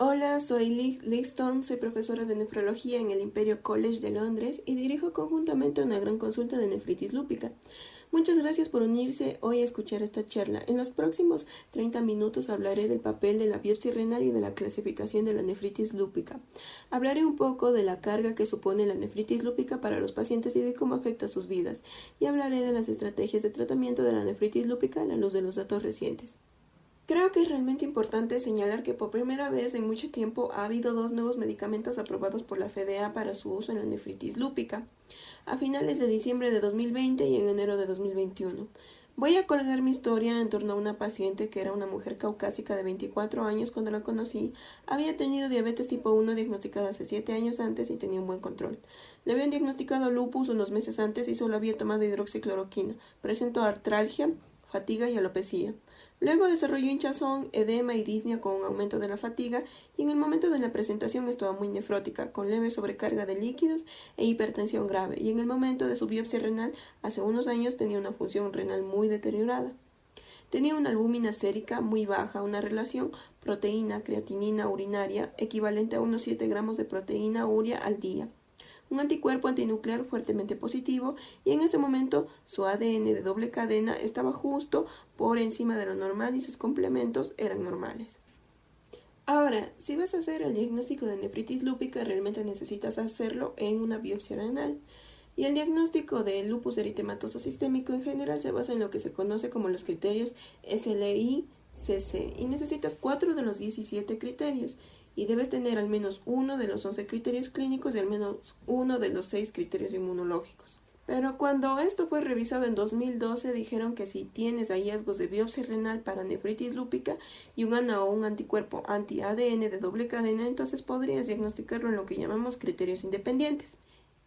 Hola, soy Liz Liston, soy profesora de nefrología en el Imperial College de Londres y dirijo conjuntamente una gran consulta de nefritis lúpica. Muchas gracias por unirse hoy a escuchar esta charla. En los próximos 30 minutos hablaré del papel de la biopsia renal y de la clasificación de la nefritis lúpica. Hablaré un poco de la carga que supone la nefritis lúpica para los pacientes y de cómo afecta sus vidas. Y hablaré de las estrategias de tratamiento de la nefritis lúpica a la luz de los datos recientes. Creo que es realmente importante señalar que por primera vez en mucho tiempo ha habido 2 nuevos medicamentos aprobados por la FDA para su uso en la nefritis lúpica, a finales de diciembre de 2020 y en enero de 2021. Voy a colgar mi historia en torno a una paciente que era una mujer caucásica de 24 años cuando la conocí. Había tenido diabetes tipo 1 diagnosticada hace 7 años antes y tenía un buen control. Le habían diagnosticado lupus unos meses antes y solo había tomado hidroxicloroquina. Presentó artralgia, fatiga y alopecia. Luego desarrolló hinchazón, edema y disnea con un aumento de la fatiga y en el momento de la presentación estaba muy nefrótica, con leve sobrecarga de líquidos e hipertensión grave, y en el momento de su biopsia renal hace unos años tenía una función renal muy deteriorada. Tenía una albúmina sérica muy baja, una relación proteína-creatinina urinaria equivalente a unos 7 gramos de proteína urea al día, un anticuerpo antinuclear fuertemente positivo, y en ese momento su ADN de doble cadena estaba justo por encima de lo normal y sus complementos eran normales. Ahora, si vas a hacer el diagnóstico de nefritis lúpica, realmente necesitas hacerlo en una biopsia renal. Y el diagnóstico de lupus eritematoso sistémico en general se basa en lo que se conoce como los criterios SLI-CC, y necesitas 4 de los 17 criterios, y debes tener al menos uno de los 11 criterios clínicos y al menos uno de los 6 criterios inmunológicos. Pero cuando esto fue revisado en 2012, dijeron que si tienes hallazgos de biopsia renal para nefritis lúpica y un ANA o un anticuerpo anti-ADN de doble cadena, entonces podrías diagnosticarlo en lo que llamamos criterios independientes.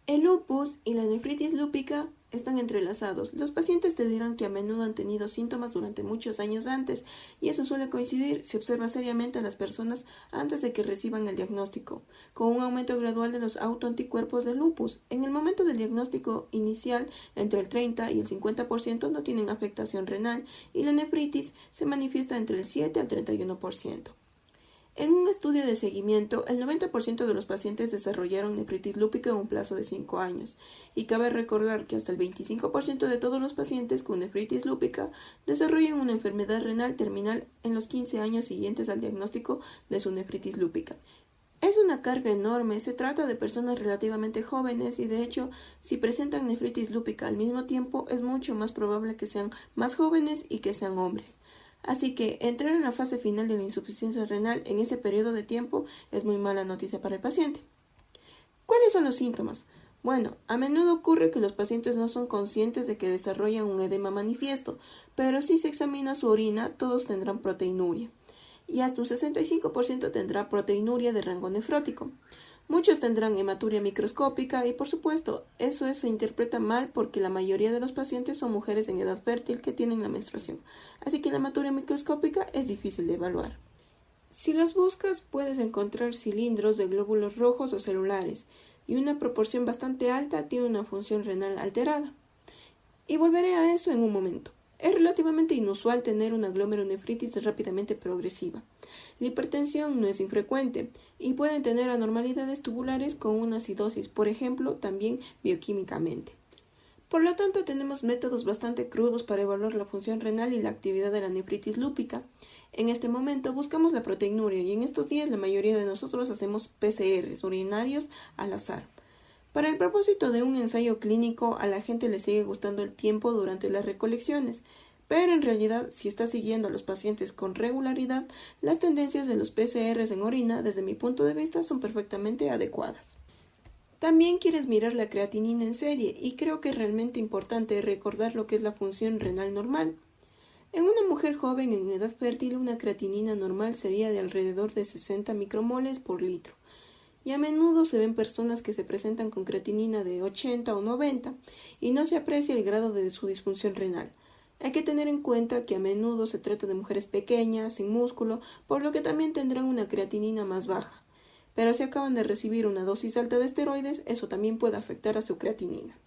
El lupus y la nefritis lúpica están entrelazados. Los pacientes te dirán que a menudo han tenido síntomas durante muchos años antes, y eso suele coincidir si observas seriamente a las personas antes de que reciban el diagnóstico, con un aumento gradual de los autoanticuerpos de lupus. En el momento del diagnóstico inicial, entre el 30 y el 50% no tienen afectación renal, y la nefritis se manifiesta entre el 7 al 31%. En un estudio de seguimiento, el 90% de los pacientes desarrollaron nefritis lúpica en un plazo de 5 años, y cabe recordar que hasta el 25% de todos los pacientes con nefritis lúpica desarrollan una enfermedad renal terminal en los 15 años siguientes al diagnóstico de su nefritis lúpica. Es una carga enorme, se trata de personas relativamente jóvenes y de hecho, si presentan nefritis lúpica al mismo tiempo, es mucho más probable que sean más jóvenes y que sean hombres. Así que entrar en la fase final de la insuficiencia renal en ese periodo de tiempo es muy mala noticia para el paciente. ¿Cuáles son los síntomas? Bueno, a menudo ocurre que los pacientes no son conscientes de que desarrollan un edema manifiesto, pero si se examina su orina, todos tendrán proteinuria, y hasta un 65% tendrá proteinuria de rango nefrótico. Muchos tendrán hematuria microscópica y, por supuesto, eso se interpreta mal porque la mayoría de los pacientes son mujeres en edad fértil que tienen la menstruación, así que la hematuria microscópica es difícil de evaluar. Si los buscas, puedes encontrar cilindros de glóbulos rojos o celulares, y una proporción bastante alta tiene una función renal alterada. Y volveré a eso en un momento. Es relativamente inusual tener una glomerulonefritis rápidamente progresiva. La hipertensión no es infrecuente y pueden tener anormalidades tubulares con una acidosis, por ejemplo, también bioquímicamente. Por lo tanto, tenemos métodos bastante crudos para evaluar la función renal y la actividad de la nefritis lúpica. En este momento buscamos la proteinuria y en estos días la mayoría de nosotros hacemos PCRs urinarios al azar. Para el propósito de un ensayo clínico, a la gente le sigue gustando el tiempo durante las recolecciones, pero en realidad, si está siguiendo a los pacientes con regularidad, las tendencias de los PCRs en orina, desde mi punto de vista, son perfectamente adecuadas. También quieres mirar la creatinina en serie, y creo que es realmente importante recordar lo que es la función renal normal. En una mujer joven en edad fértil, una creatinina normal sería de alrededor de 60 micromoles por litro. Y a menudo se ven personas que se presentan con creatinina de 80 o 90 y no se aprecia el grado de su disfunción renal. Hay que tener en cuenta que a menudo se trata de mujeres pequeñas, sin músculo, por lo que también tendrán una creatinina más baja. Pero si acaban de recibir una dosis alta de esteroides, eso también puede afectar a su creatinina.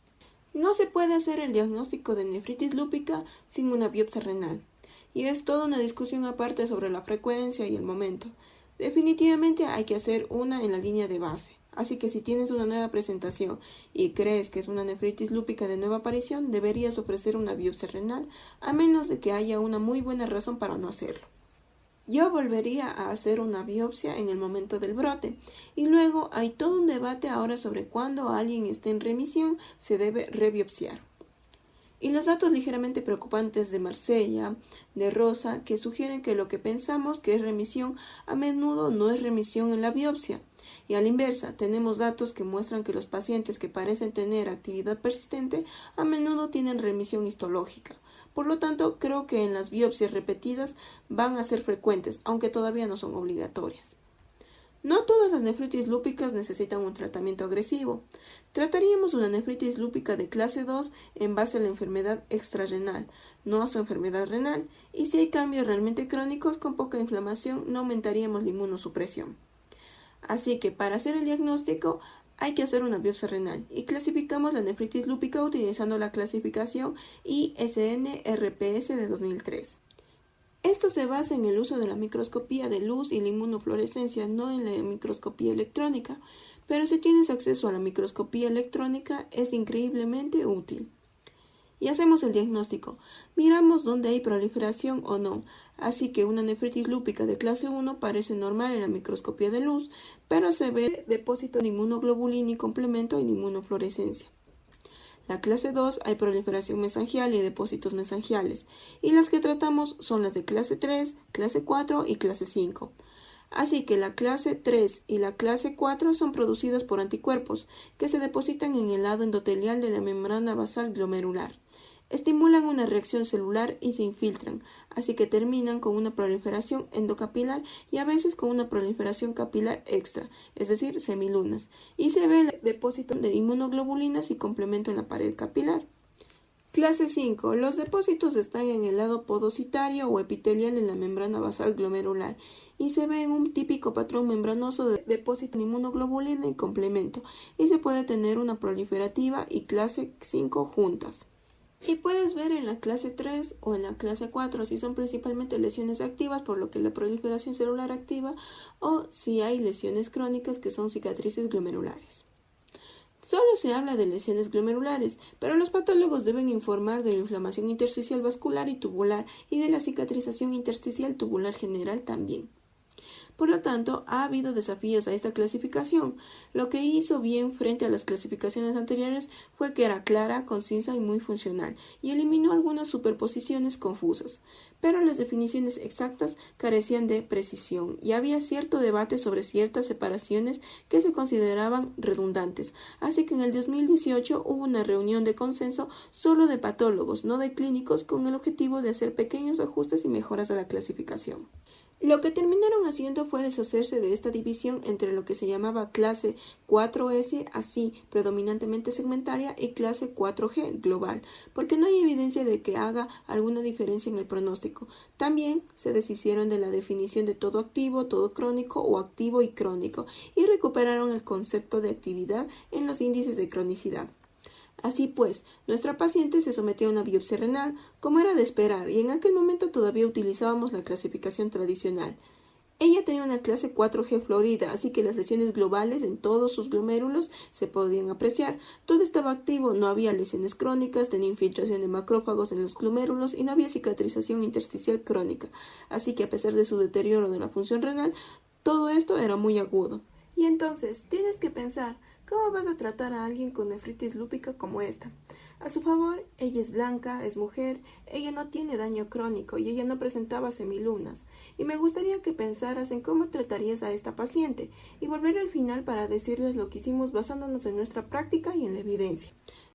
No se puede hacer el diagnóstico de nefritis lúpica sin una biopsia renal, y es toda una discusión aparte sobre la frecuencia y el momento. Definitivamente hay que hacer una en la línea de base. Así que si tienes una nueva presentación y crees que es una nefritis lúpica de nueva aparición, deberías ofrecer una biopsia renal, a menos de que haya una muy buena razón para no hacerlo. Yo volvería a hacer una biopsia en el momento del brote, y luego hay todo un debate ahora sobre cuándo alguien esté en remisión se debe rebiopsiar. Y los datos ligeramente preocupantes de Marsella, de Rosa, que sugieren que lo que pensamos que es remisión a menudo no es remisión en la biopsia. Y a la inversa, tenemos datos que muestran que los pacientes que parecen tener actividad persistente a menudo tienen remisión histológica. Por lo tanto, creo que en las biopsias repetidas van a ser frecuentes, aunque todavía no son obligatorias. No todas las nefritis lúpicas necesitan un tratamiento agresivo. Trataríamos una nefritis lúpica de clase 2 en base a la enfermedad extrarrenal, no a su enfermedad renal, y si hay cambios realmente crónicos con poca inflamación, no aumentaríamos la inmunosupresión. Así que para hacer el diagnóstico hay que hacer una biopsia renal y clasificamos la nefritis lúpica utilizando la clasificación ISN-RPS de 2003. Esto se basa en el uso de la microscopía de luz y la inmunofluorescencia, no en la microscopía electrónica, pero si tienes acceso a la microscopía electrónica es increíblemente útil. Y hacemos el diagnóstico. Miramos dónde hay proliferación o no, así que una nefritis lúpica de clase 1 parece normal en la microscopía de luz, pero se ve depósito de inmunoglobulina y complemento en inmunofluorescencia. La clase 2 hay proliferación mesangial y depósitos mesangiales, y las que tratamos son las de clase 3, clase 4 y clase 5. Así que la clase 3 y la clase 4 son producidas por anticuerpos que se depositan en el lado endotelial de la membrana basal glomerular. Estimulan una reacción celular y se infiltran, así que terminan con una proliferación endocapilar y a veces con una proliferación capilar extra, es decir, semilunas, y se ve el depósito de inmunoglobulinas y complemento en la pared capilar. Clase 5. Los depósitos están en el lado podocitario o epitelial en la membrana basal glomerular y se ve en un típico patrón membranoso de depósito de inmunoglobulina y complemento, y se puede tener una proliferativa y clase 5 juntas. Y puedes ver en la clase 3 o en la clase 4 si son principalmente lesiones activas, por lo que la proliferación celular activa, o si hay lesiones crónicas que son cicatrices glomerulares. Solo se habla de lesiones glomerulares, pero los patólogos deben informar de la inflamación intersticial vascular y tubular y de la cicatrización intersticial tubular general también. Por lo tanto, ha habido desafíos a esta clasificación. Lo que hizo bien frente a las clasificaciones anteriores fue que era clara, concisa y muy funcional, y eliminó algunas superposiciones confusas. Pero las definiciones exactas carecían de precisión, y había cierto debate sobre ciertas separaciones que se consideraban redundantes. Así que en el 2018 hubo una reunión de consenso solo de patólogos, no de clínicos, con el objetivo de hacer pequeños ajustes y mejoras a la clasificación. Lo que terminaron haciendo fue deshacerse de esta división entre lo que se llamaba clase 4S, así predominantemente segmentaria, y clase 4G, global, porque no hay evidencia de que haga alguna diferencia en el pronóstico. También se deshicieron de la definición de todo activo, todo crónico o activo y crónico, y recuperaron el concepto de actividad en los índices de cronicidad. Así pues, nuestra paciente se sometió a una biopsia renal, como era de esperar, y en aquel momento todavía utilizábamos la clasificación tradicional. Ella tenía una clase 4G florida, así que las lesiones globales en todos sus glomérulos se podían apreciar. Todo estaba activo, no había lesiones crónicas, tenía infiltración de macrófagos en los glomérulos y no había cicatrización intersticial crónica. Así que a pesar de su deterioro de la función renal, todo esto era muy agudo. Y entonces, tienes que pensar, ¿cómo vas a tratar a alguien con nefritis lúpica como esta? A su favor, ella es blanca, es mujer, ella no tiene daño crónico y ella no presentaba semilunas. Y me gustaría que pensaras en cómo tratarías a esta paciente y volver al final para decirles lo que hicimos basándonos en nuestra práctica y en la evidencia.